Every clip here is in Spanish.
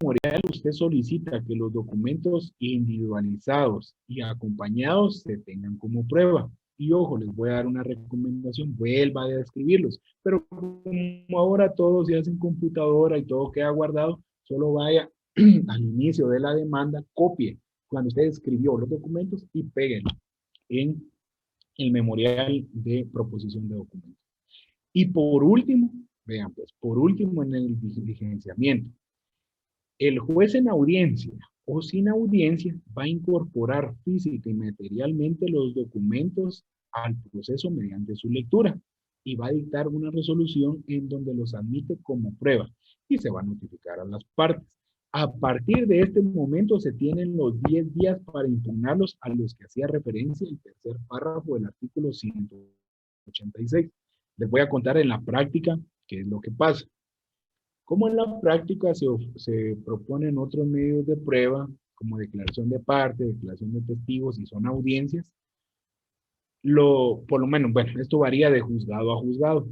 memorial usted solicita que los documentos individualizados y acompañados se tengan como prueba. Y ojo, les voy a dar una recomendación, vuelva a describirlos, pero como ahora todo se hace en computadora y todo queda guardado, solo vaya al inicio de la demanda, copie cuando usted escribió los documentos y péguenlo en el memorial de proposición de documentos. Y por último, vean pues, por último en el diligenciamiento, el juez en audiencia o sin audiencia va a incorporar física y materialmente los documentos al proceso mediante su lectura y va a dictar una resolución en donde los admite como prueba y se va a notificar a las partes. A partir de este momento se tienen los 10 días para impugnarlos a los que hacía referencia el tercer párrafo del artículo 186. Les voy a contar en la práctica qué es lo que pasa. Como en la práctica se proponen otros medios de prueba, como declaración de parte, declaración de testigos y son audiencias, por lo menos, bueno, esto varía de juzgado a juzgado,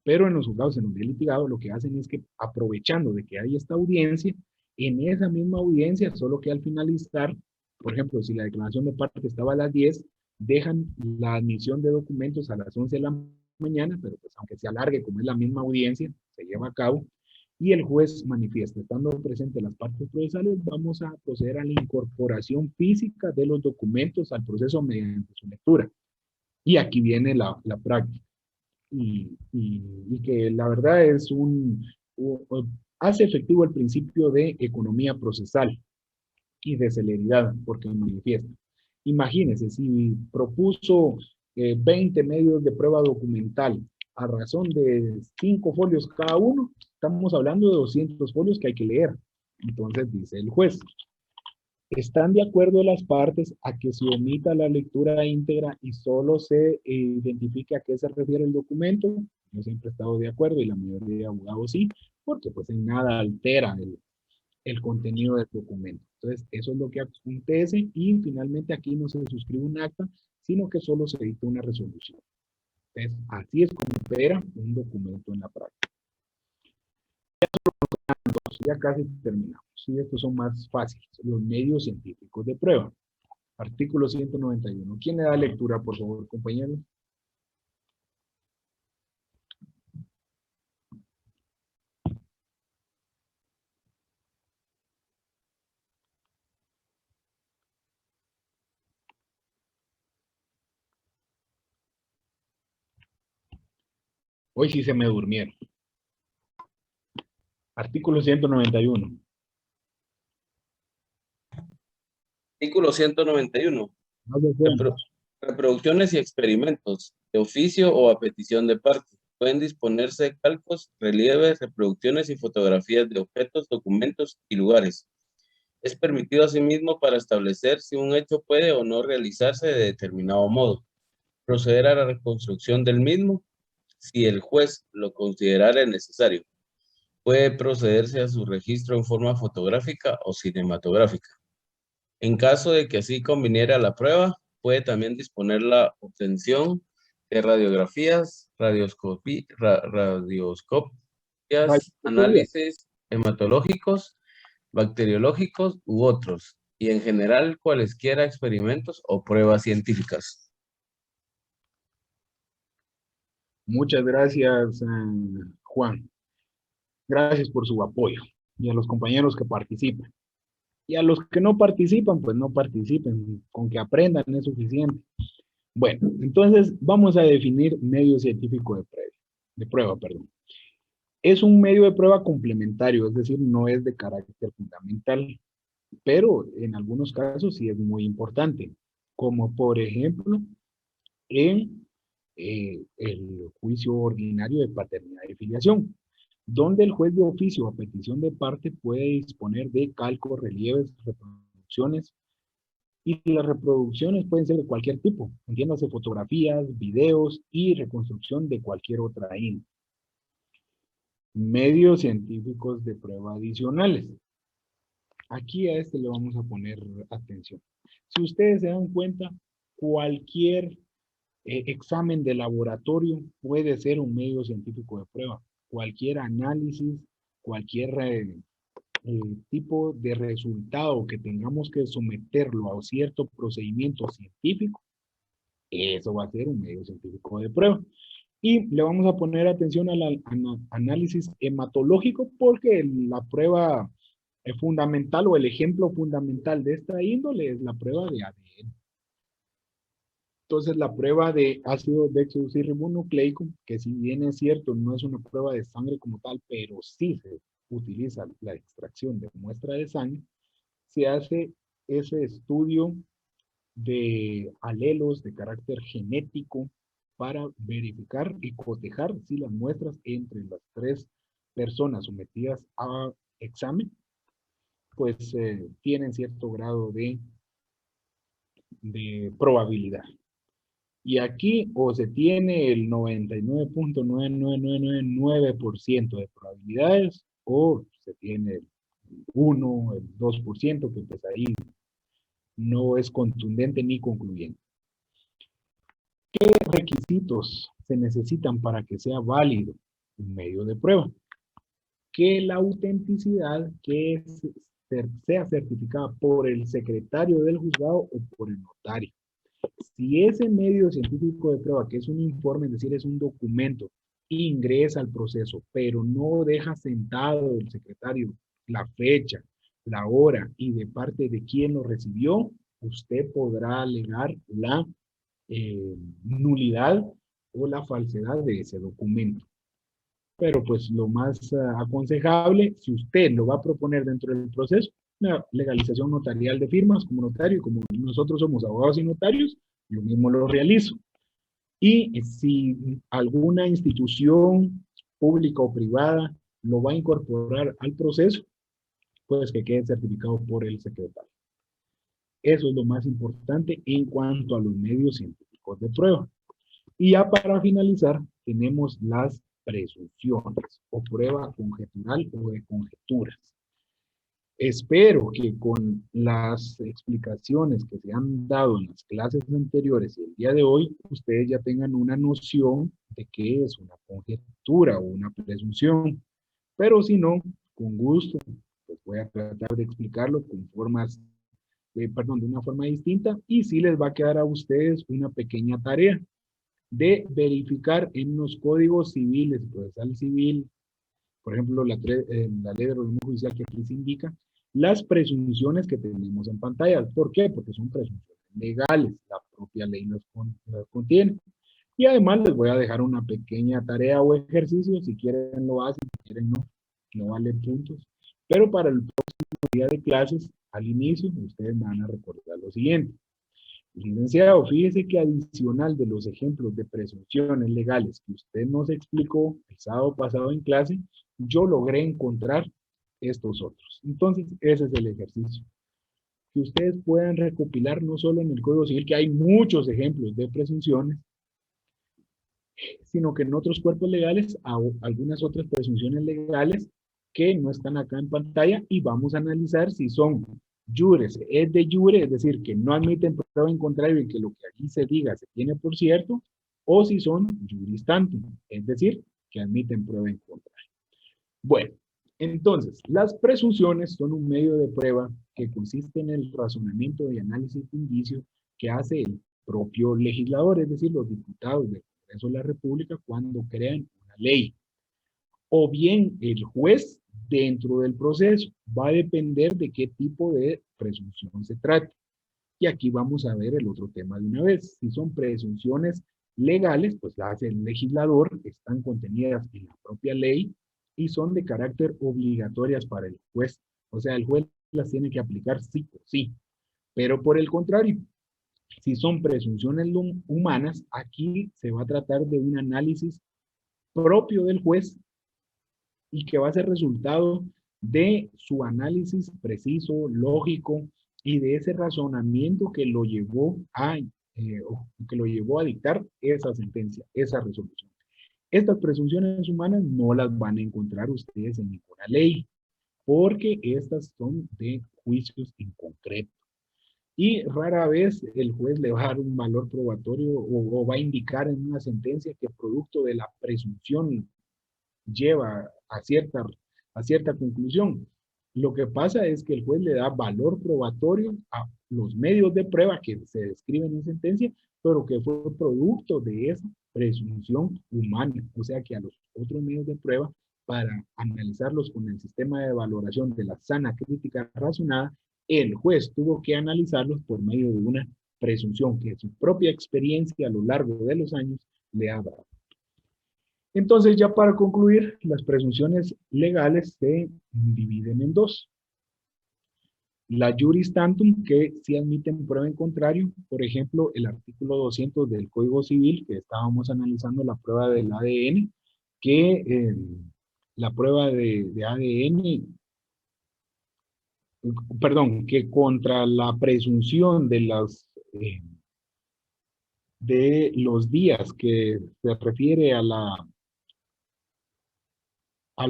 pero en los juzgados en los de litigado lo que hacen es que aprovechando de que hay esta audiencia, en esa misma audiencia, solo que al finalizar, por ejemplo, si la declaración de parte estaba a las 10, dejan la admisión de documentos a las 11 de la mañana, pero pues aunque se alargue, como es la misma audiencia, se lleva a cabo, y el juez manifiesta, estando presentes las partes procesales, vamos a proceder a la incorporación física de los documentos al proceso mediante su lectura. Y aquí viene la práctica. Y que la verdad es hace efectivo el principio de economía procesal y de celeridad, porque manifiesta. Imagínense, si propuso 20 medios de prueba documental a razón de 5 folios cada uno, estamos hablando de 200 folios que hay que leer. Entonces dice el juez, ¿están de acuerdo las partes a que se omita la lectura íntegra y solo se identifique a qué se refiere el documento? Yo siempre he estado de acuerdo y la mayoría de abogados sí, porque pues en nada altera el contenido del documento. Entonces, eso es lo que acontece y finalmente aquí no se suscribe un acta, sino que solo se dicta una resolución. Entonces, así es como opera un documento en la práctica. Ya casi terminamos. Sí, estos son más fáciles. Los medios científicos de prueba. Artículo 191. ¿Quién le da lectura, por favor, compañeros? Hoy sí se me durmieron. Artículo 191. Artículo 191. No se pueden. Reproducciones y experimentos, de oficio o a petición de parte. Pueden disponerse calcos, relieves, reproducciones y fotografías de objetos, documentos y lugares. Es permitido asimismo para establecer si un hecho puede o no realizarse de determinado modo. Proceder a la reconstrucción del mismo si el juez lo considerara necesario. Puede procederse a su registro en forma fotográfica o cinematográfica. En caso de que así conviniera la prueba, puede también disponer la obtención de radiografías, radioscopias, análisis hematológicos, bacteriológicos u otros, y en general cualesquiera experimentos o pruebas científicas. Muchas gracias, Juan. Gracias por su apoyo y a los compañeros que participan. Y a los que no participan, pues no participen, con que aprendan es suficiente. Bueno, entonces vamos a definir medio científico de prueba, perdón. Es un medio de prueba complementario, es decir, no es de carácter fundamental, pero en algunos casos sí es muy importante, como por ejemplo en el juicio ordinario de paternidad y filiación, donde el juez de oficio a petición de parte puede disponer de calcos, relieves, reproducciones, y las reproducciones pueden ser de cualquier tipo, entiéndase fotografías, videos y reconstrucción de cualquier otra índole. Medios científicos de prueba adicionales. Aquí a este le vamos a poner atención. Si ustedes se dan cuenta, cualquier examen de laboratorio puede ser un medio científico de prueba. Cualquier análisis, cualquier tipo de resultado que tengamos que someterlo a cierto procedimiento científico, eso va a ser un medio científico de prueba. Y le vamos a poner atención al análisis hematológico porque la prueba fundamental o el ejemplo fundamental de esta índole es la prueba de ADN. Entonces, la prueba de ácido desoxirribonucleico, que si bien es cierto, no es una prueba de sangre como tal, pero sí se utiliza la extracción de muestra de sangre, se hace ese estudio de alelos de carácter genético para verificar y cotejar si las muestras entre las tres personas sometidas a examen, pues tienen cierto grado de probabilidad. Y aquí o se tiene el 99.99999% de probabilidades o se tiene el 1, el 2%, que pues ahí no es contundente ni concluyente. ¿Qué requisitos se necesitan para que sea válido un medio de prueba? Que la autenticidad sea certificada por el secretario del juzgado o por el notario. Si ese medio científico de prueba, que es un informe, es decir, es un documento, ingresa al proceso, pero no deja sentado el secretario la fecha, la hora y de parte de quién lo recibió, usted podrá alegar la nulidad o la falsedad de ese documento. Pero pues lo más aconsejable, si usted lo va a proponer dentro del proceso, la legalización notarial de firmas como notario, como nosotros somos abogados y notarios, yo mismo lo realizo. Y si alguna institución pública o privada lo va a incorporar al proceso, pues que quede certificado por el secretario. Eso es lo más importante en cuanto a los medios científicos de prueba. Y ya para finalizar, tenemos las presunciones o prueba conjetural o de conjeturas. Espero que con las explicaciones que se han dado en las clases anteriores y el día de hoy, ustedes ya tengan una noción de qué es una conjetura o una presunción. Pero si no, con gusto, pues voy a tratar de explicarlo con formas, de una forma distinta y sí les va a quedar a ustedes una pequeña tarea de verificar en los códigos civiles, procesal civil, por ejemplo, la ley de orden judicial que aquí se indica, las presunciones que tenemos en pantalla. ¿Por qué? Porque son presunciones legales, la propia ley las contiene. Y además les voy a dejar una pequeña tarea o ejercicio, si quieren lo hacen, si quieren no, no valen puntos. Pero para el próximo día de clases, al inicio, ustedes me van a recordar lo siguiente. Licenciado, fíjese que adicional de los ejemplos de presunciones legales que usted nos explicó el sábado pasado en clase, yo logré encontrar estos otros. Entonces, ese es el ejercicio. Que ustedes puedan recopilar no solo en el Código Civil, que hay muchos ejemplos de presunciones, sino que en otros cuerpos legales, algunas otras presunciones legales que no están acá en pantalla y vamos a analizar si son jures, es de jure, es decir, que no admiten prueba en contrario y que lo que aquí se diga se tiene por cierto, o si son juris tantum, es decir, que admiten prueba en contrario. Bueno, entonces, las presunciones son un medio de prueba que consiste en el razonamiento y análisis de indicios que hace el propio legislador, es decir, los diputados del Congreso de la República cuando crean una ley. O bien el juez dentro del proceso. Va a depender de qué tipo de presunción se trate. Y aquí vamos a ver el otro tema de una vez. Si son presunciones legales, pues las hace el legislador, están contenidas en la propia ley y son de carácter obligatorias para el juez. O sea, el juez las tiene que aplicar sí o sí. Pero por el contrario, si son presunciones humanas, aquí se va a tratar de un análisis propio del juez y que va a ser resultado de su análisis preciso, lógico y de ese razonamiento que lo llevó a dictar esa sentencia, esa resolución. Estas presunciones humanas no las van a encontrar ustedes en ninguna ley, porque estas son de juicios en concreto. Y rara vez el juez le va a dar un valor probatorio o va a indicar en una sentencia que producto de la presunción lleva a cierta conclusión. Lo que pasa es que el juez le da valor probatorio a los medios de prueba que se describen en sentencia, pero que fue producto de esa presunción humana. O sea que a los otros medios de prueba, para analizarlos con el sistema de valoración de la sana crítica razonada, el juez tuvo que analizarlos por medio de una presunción que su propia experiencia a lo largo de los años le ha dado. Entonces, ya para concluir, las presunciones legales se dividen en dos. La juris tantum, que sí admiten prueba en contrario, por ejemplo, el artículo 200 del Código Civil, que estábamos analizando la prueba del ADN, que la prueba de ADN, perdón, que contra la presunción de los días que se refiere a la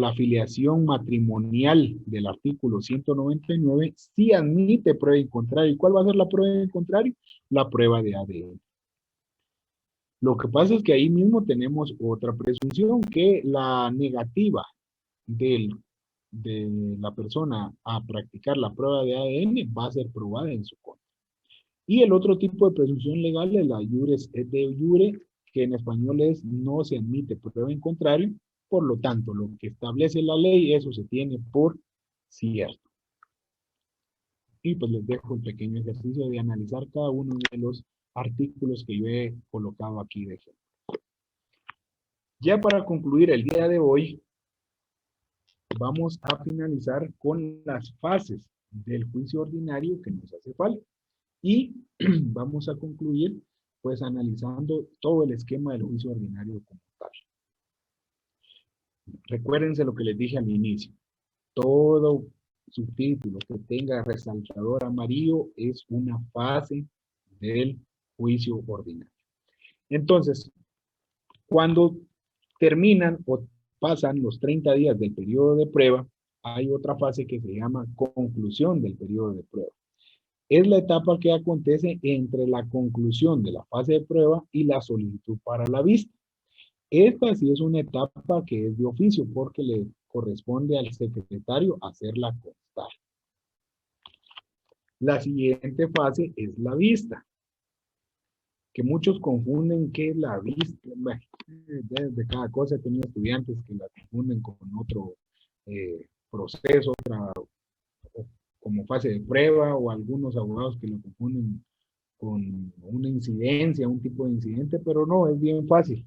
afiliación matrimonial del artículo 199, sí admite prueba en contrario. ¿Y cuál va a ser la prueba en contrario? La prueba de ADN. Lo que pasa es que ahí mismo tenemos otra presunción, que la negativa de la persona a practicar la prueba de ADN va a ser probada en su contra. Y el otro tipo de presunción legal es la iures et de jure, que en español es no se admite prueba en contrario, por lo tanto, lo que establece la ley, eso se tiene por cierto. Y pues les dejo un pequeño ejercicio de analizar cada uno de los artículos que yo he colocado aquí de ejemplo. Ya para concluir el día de hoy, vamos a finalizar con las fases del juicio ordinario que nos hace falta. Y vamos a concluir pues analizando todo el esquema del juicio ordinario como tal. Recuérdense lo que les dije al inicio. Todo subtítulo que tenga resaltador amarillo es una fase del juicio ordinario. Entonces, cuando terminan o pasan los 30 días del periodo de prueba, hay otra fase que se llama conclusión del periodo de prueba. Es la etapa que acontece entre la conclusión de la fase de prueba y la solicitud para la vista. Esta sí es una etapa que es de oficio porque le corresponde al secretario hacerla constar. La siguiente fase es la vista, que muchos confunden qué es la vista. Bueno, de cada cosa he tenido estudiantes que la confunden con otro proceso, como fase de prueba, o algunos abogados que lo confunden con una incidencia, un tipo de incidente, pero no, es bien fácil.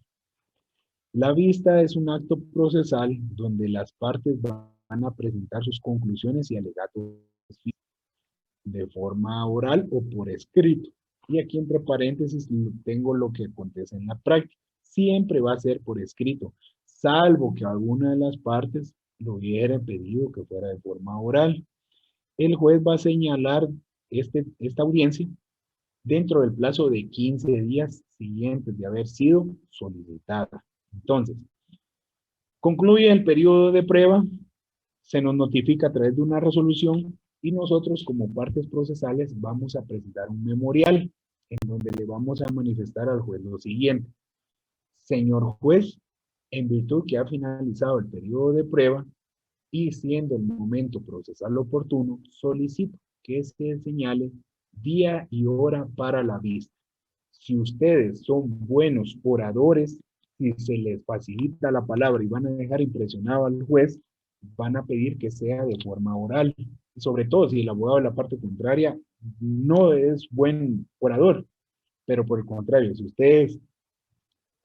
La vista es un acto procesal donde las partes van a presentar sus conclusiones y alegatos de forma oral o por escrito. Y aquí entre paréntesis tengo lo que acontece en la práctica. Siempre va a ser por escrito, salvo que alguna de las partes lo hubiera pedido que fuera de forma oral. El juez va a señalar esta audiencia dentro del plazo de 15 días siguientes de haber sido solicitada. Entonces, concluye el periodo de prueba, se nos notifica a través de una resolución y nosotros como partes procesales vamos a presentar un memorial en donde le vamos a manifestar al juez lo siguiente. Señor juez, en virtud que ha finalizado el periodo de prueba y siendo el momento procesal oportuno, solicito que se señale día y hora para la vista. Si ustedes son buenos oradores, si se les facilita la palabra y van a dejar impresionado al juez, van a pedir que sea de forma oral. Sobre todo si el abogado de la parte contraria no es buen orador, pero por el contrario, si ustedes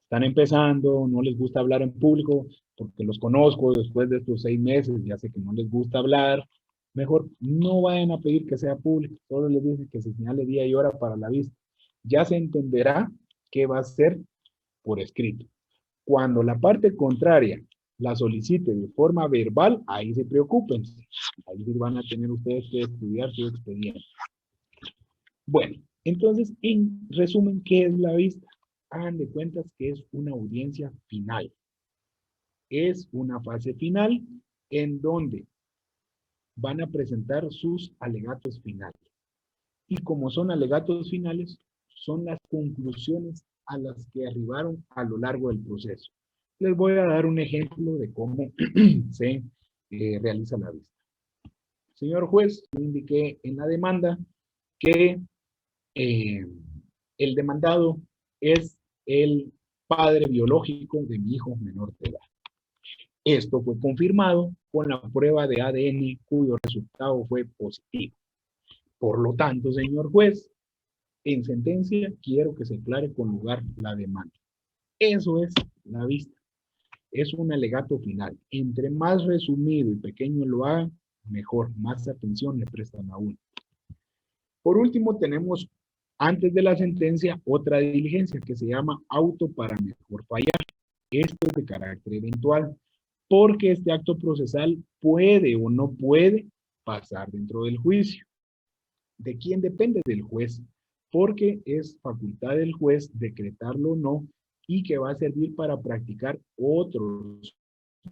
están empezando, no les gusta hablar en público, porque los conozco después de estos 6 meses, ya sé que no les gusta hablar, mejor no vayan a pedir que sea público, solo les dicen que se señale día y hora para la vista. Ya se entenderá qué va a ser por escrito. Cuando la parte contraria la solicite de forma verbal, ahí se preocupen. Ahí van a tener ustedes que estudiar su expediente. Bueno, entonces, en resumen, ¿qué es la vista? Hagan de cuentas que es una audiencia final. Es una fase final en donde van a presentar sus alegatos finales. Y como son alegatos finales, son las conclusiones a las que arribaron a lo largo del proceso. Les voy a dar un ejemplo de cómo se realiza la vista. Señor juez, yo indiqué en la demanda que el demandado es el padre biológico de mi hijo menor de edad. Esto fue confirmado con la prueba de ADN cuyo resultado fue positivo. Por lo tanto, señor juez, en sentencia quiero que se aclare con lugar la demanda. Eso es la vista. Es un alegato final. Entre más resumido y pequeño lo haga, mejor, más atención le prestan a uno. Por último, tenemos antes de la sentencia otra diligencia que se llama auto para mejor fallar. Esto es de carácter eventual, porque este acto procesal puede o no puede pasar dentro del juicio. ¿De quién depende? Del juez, porque es facultad del juez decretarlo o no y que va a servir para practicar otros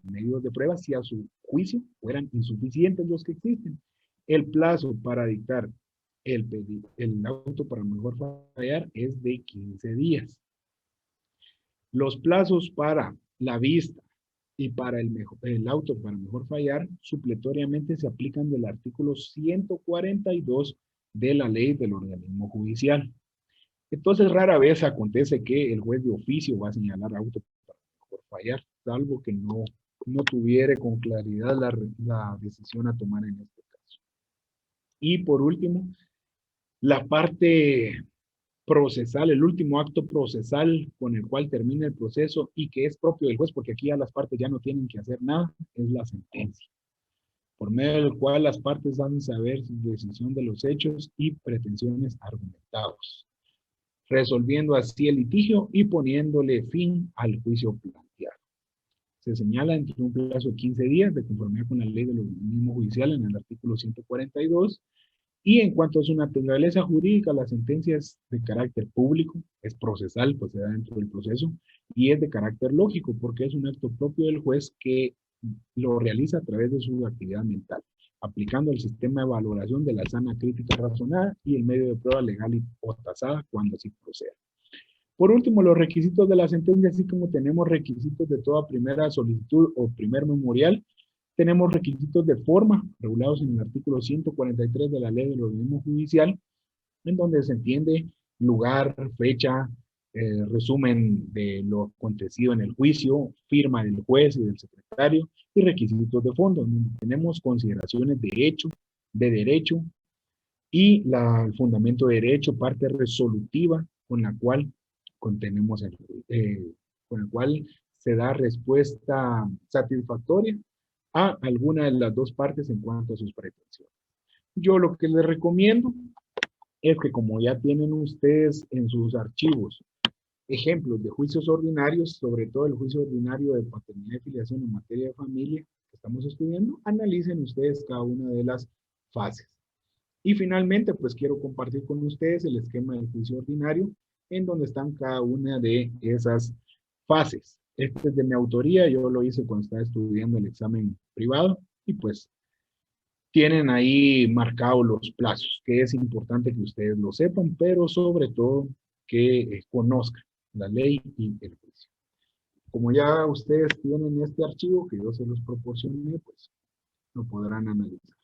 medios de prueba si a su juicio fueran insuficientes los que existen. El plazo para dictar el auto para mejor fallar es de 15 días. Los plazos para la vista y para el auto para mejor fallar supletoriamente se aplican del artículo 142 de la ley del organismo judicial. Entonces rara vez acontece que el juez de oficio va a señalar auto para mejor fallar, salvo que no tuviere con claridad la decisión a tomar en este caso. Y por último, la parte procesal, el último acto procesal con el cual termina el proceso y que es propio del juez, porque aquí ya las partes ya no tienen que hacer nada, es la sentencia, por medio del cual las partes dan saber su decisión de los hechos y pretensiones argumentados, resolviendo así el litigio y poniéndole fin al juicio planteado. Se señala entre un plazo de 15 días de conformidad con la ley del organismo judicial en el artículo 142. Y en cuanto a su naturaleza jurídica, la sentencia es de carácter público, es procesal, pues se da dentro del proceso, y es de carácter lógico, porque es un acto propio del juez que lo realiza a través de su actividad mental, aplicando el sistema de valoración de la sana crítica razonada y el medio de prueba legal o tasada cuando así proceda. Por último, los requisitos de la sentencia, así como tenemos requisitos de toda primera solicitud o primer memorial, tenemos requisitos de forma regulados en el artículo 143 de la ley del organismo judicial, en donde se entiende lugar, fecha, resumen de lo acontecido en el juicio, firma del juez y del secretario y requisitos de fondo, donde tenemos consideraciones de hecho, de derecho y el fundamento de derecho, parte resolutiva con la cual contenemos con el cual se da respuesta satisfactoria a alguna de las dos partes en cuanto a sus pretensiones. Yo lo que les recomiendo es que como ya tienen ustedes en sus archivos ejemplos de juicios ordinarios, sobre todo el juicio ordinario de paternidad y filiación en materia de familia que estamos estudiando, analicen ustedes cada una de las fases. Y finalmente, pues quiero compartir con ustedes el esquema del juicio ordinario en donde están cada una de esas fases. Este es de mi autoría, yo lo hice cuando estaba estudiando el examen privado y pues tienen ahí marcados los plazos, que es importante que ustedes lo sepan, pero sobre todo que conozcan la ley y el juicio. Como ya ustedes tienen este archivo que yo se los proporcioné, pues lo podrán analizar.